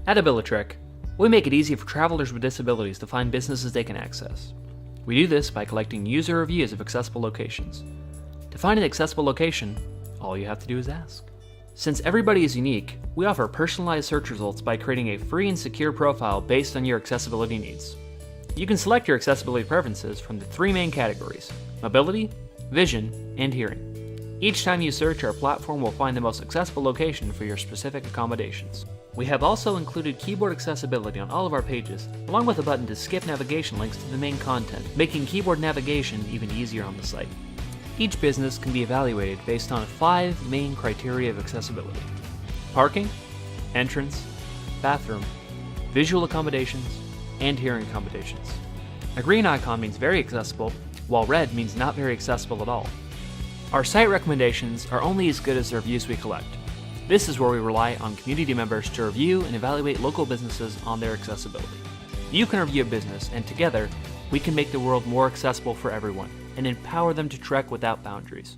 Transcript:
At AbiliTrek, we make it easy for travelers with disabilities to find businesses they can access. We do this by collecting user reviews of accessible locations. To find an accessible location, all you have to do is ask. Since everybody is unique, we offer personalized search results by creating a free and secure profile based on your accessibility needs. You can select your accessibility preferences from the three main categories: mobility, vision, and hearing. Each time you search, our platform will find the most accessible location for your specific accommodations. We have also included keyboard accessibility on all of our pages, along with a button to skip navigation links to the main content, making keyboard navigation even easier on the site. Each business can be evaluated based on 5 main criteria of accessibility: parking, entrance, bathroom, visual accommodations, and hearing accommodations. A green icon means very accessible, while red means not very accessible at all. Our site recommendations are only as good as the reviews we collect. This is where we rely on community members to review and evaluate local businesses on their accessibility. You can review a business, and together, we can make the world more accessible for everyone and empower them to trek without boundaries.